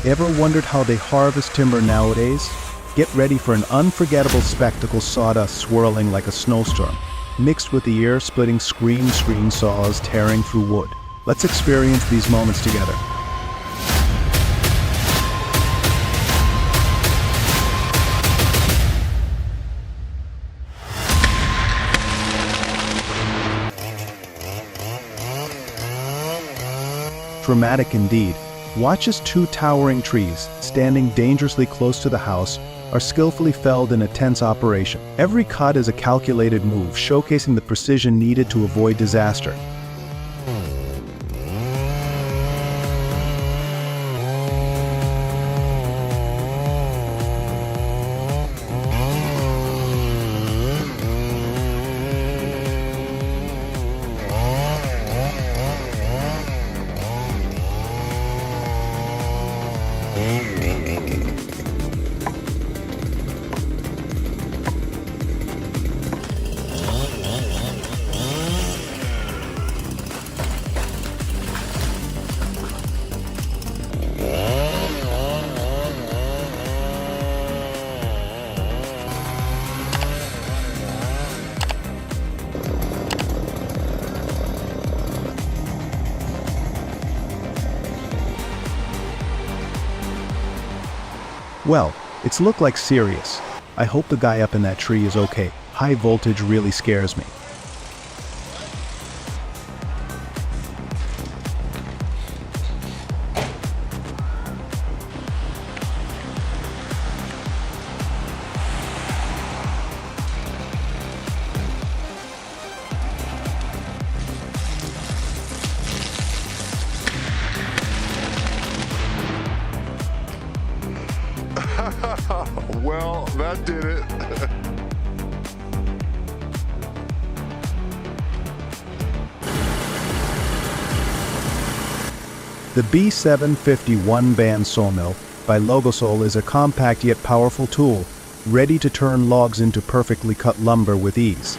Ever wondered how they harvest timber nowadays? Get ready for an unforgettable spectacle: sawdust swirling like a snowstorm, mixed with the ear-splitting scream saws tearing through wood. Let's experience these moments together. Dramatic indeed. Watch as two towering trees, standing dangerously close to the house, are skillfully felled in a tense operation. Every cut is a calculated move, showcasing the precision needed to avoid disaster. Well, it's looked like serious. I hope the guy up in that tree is okay. High voltage really scares me. Well, that did it. The B751 band sawmill by Logosol is a compact yet powerful tool, ready to turn logs into perfectly cut lumber with ease.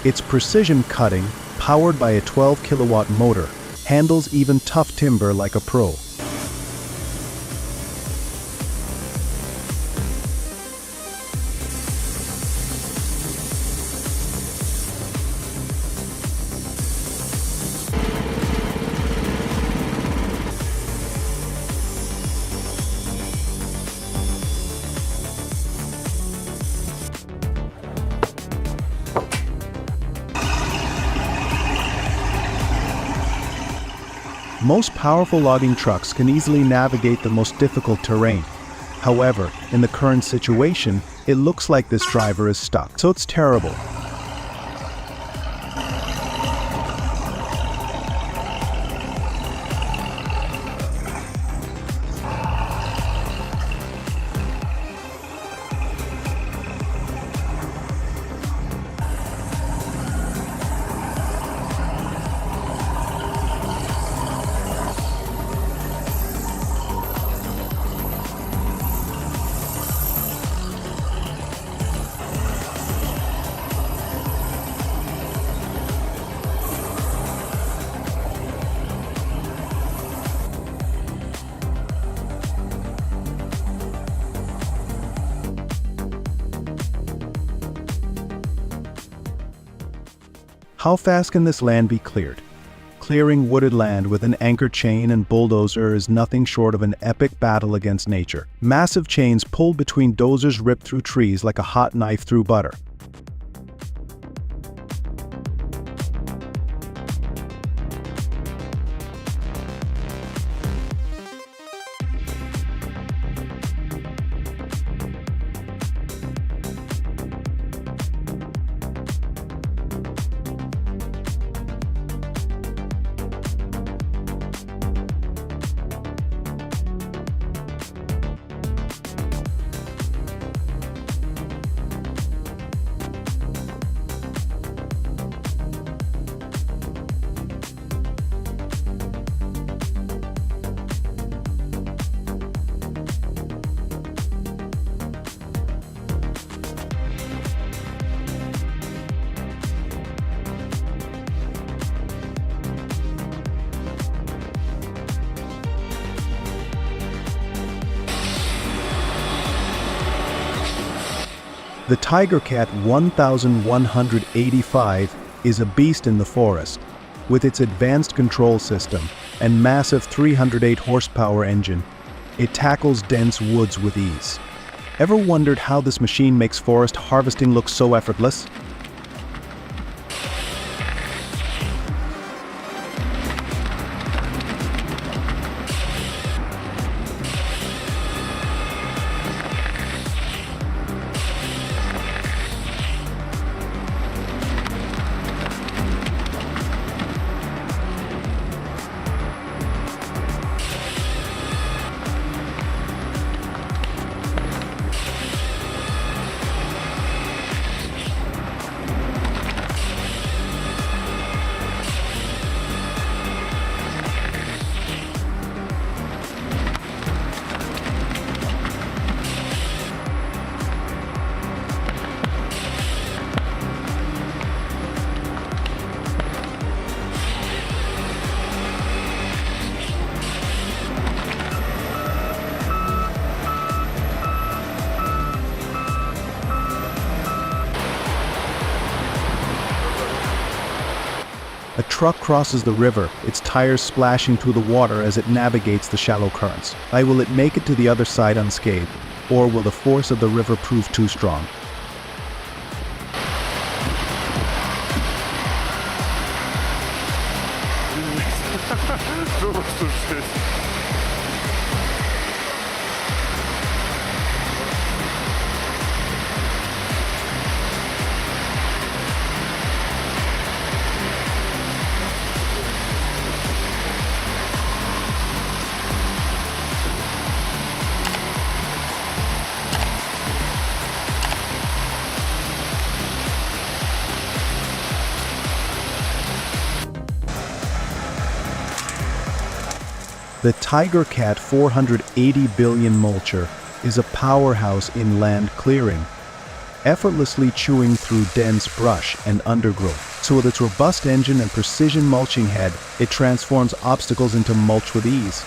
Its precision cutting, powered by a 12 kilowatt motor, handles even tough timber like a pro. Most powerful logging trucks can easily navigate the most difficult terrain. However, in the current situation, it looks like this driver is stuck, so it's terrible. How fast can this land be cleared? Clearing wooded land with an anchor chain and bulldozer is nothing short of an epic battle against nature. Massive chains pulled between dozers rip through trees like a hot knife through butter. The Tiger Cat 1185 is a beast in the forest. With its advanced control system and massive 308 horsepower engine, it tackles dense woods with ease. Ever wondered how this machine makes forest harvesting look so effortless? A truck crosses the river, its tires splashing through the water as it navigates the shallow currents. Will it make it to the other side unscathed, or will the force of the river prove too strong? The Tiger Cat 480 billion mulcher is a powerhouse in land clearing, effortlessly chewing through dense brush and undergrowth. So with its robust engine and precision mulching head, it transforms obstacles into mulch with ease.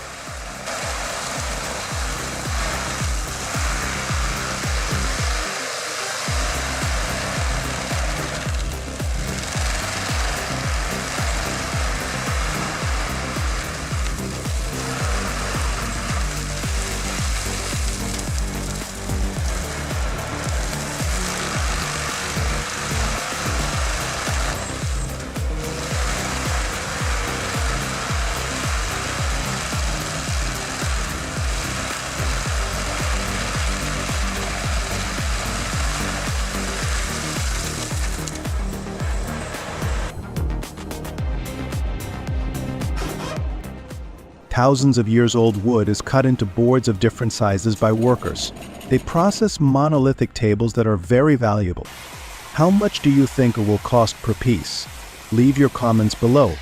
Thousands of years old wood is cut into boards of different sizes by workers. They process monolithic tables that are very valuable. How much do you think it will cost per piece? Leave your comments below.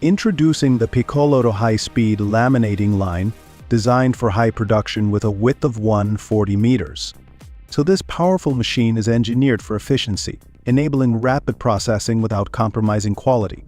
Introducing the Piccolo high-speed laminating line, designed for high production with a width of 140 meters. So this powerful machine is engineered for efficiency, enabling rapid processing without compromising quality.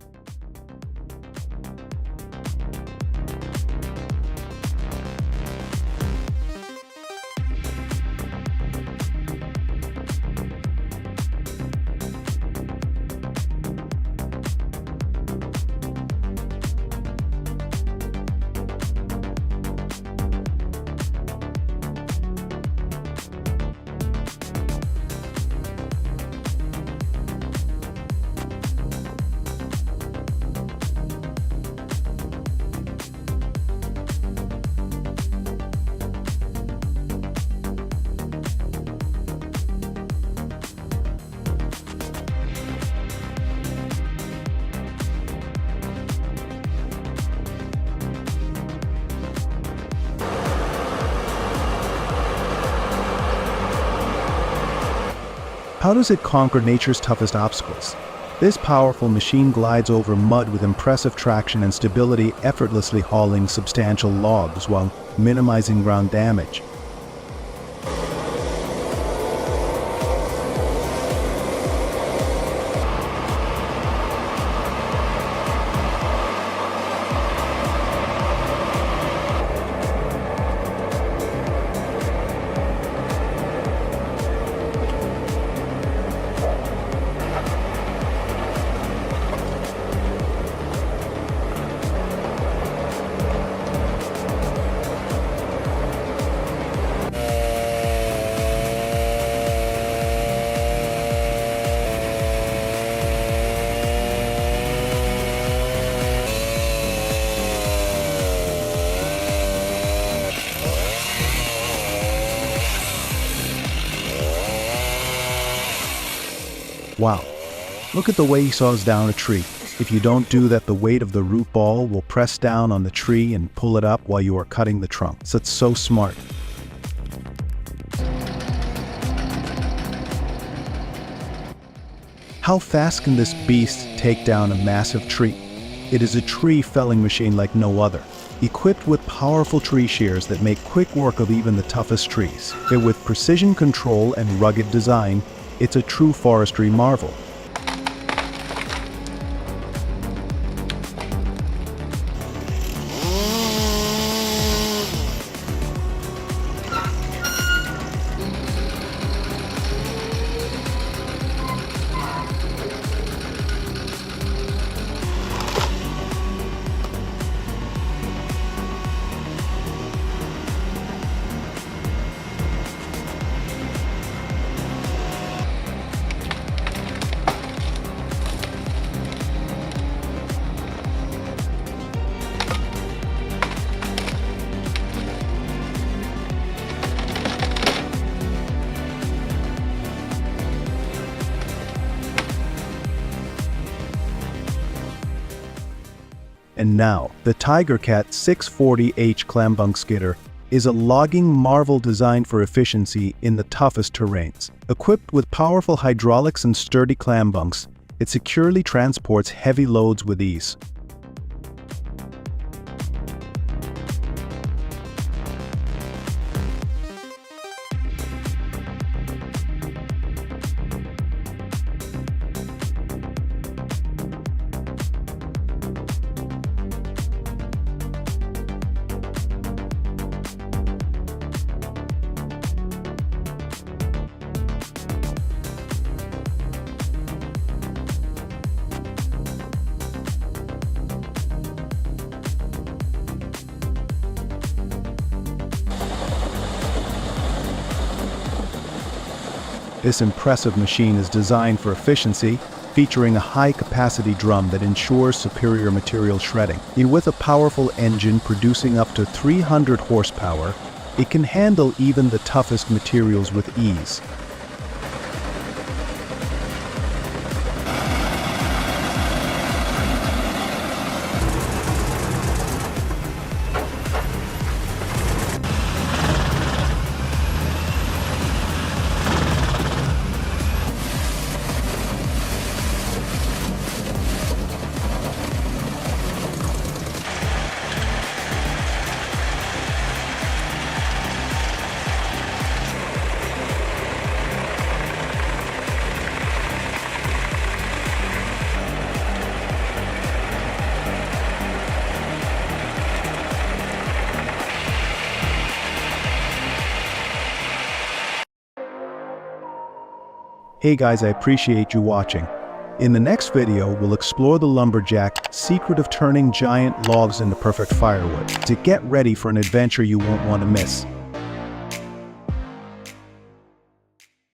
How does it conquer nature's toughest obstacles? This powerful machine glides over mud with impressive traction and stability, effortlessly hauling substantial logs while minimizing ground damage. Wow, look at the way he saws down a tree. If you don't do that, the weight of the root ball will press down on the tree and pull it up while you are cutting the trunk. So it's so smart. How fast can this beast take down a massive tree? It is a tree felling machine like no other, equipped with powerful tree shears that make quick work of even the toughest trees. With precision control and rugged design, it's a true forestry marvel. And now, the Tigercat 640H Clambunk Skidder is a logging marvel designed for efficiency in the toughest terrains. Equipped with powerful hydraulics and sturdy clambunks, it securely transports heavy loads with ease. This impressive machine is designed for efficiency, featuring a high-capacity drum that ensures superior material shredding. And with a powerful engine producing up to 300 horsepower, it can handle even the toughest materials with ease. Hey guys, I appreciate you watching. In the next video, we'll explore the lumberjack's secret of turning giant logs into perfect firewood. To get ready for an adventure you won't want to miss.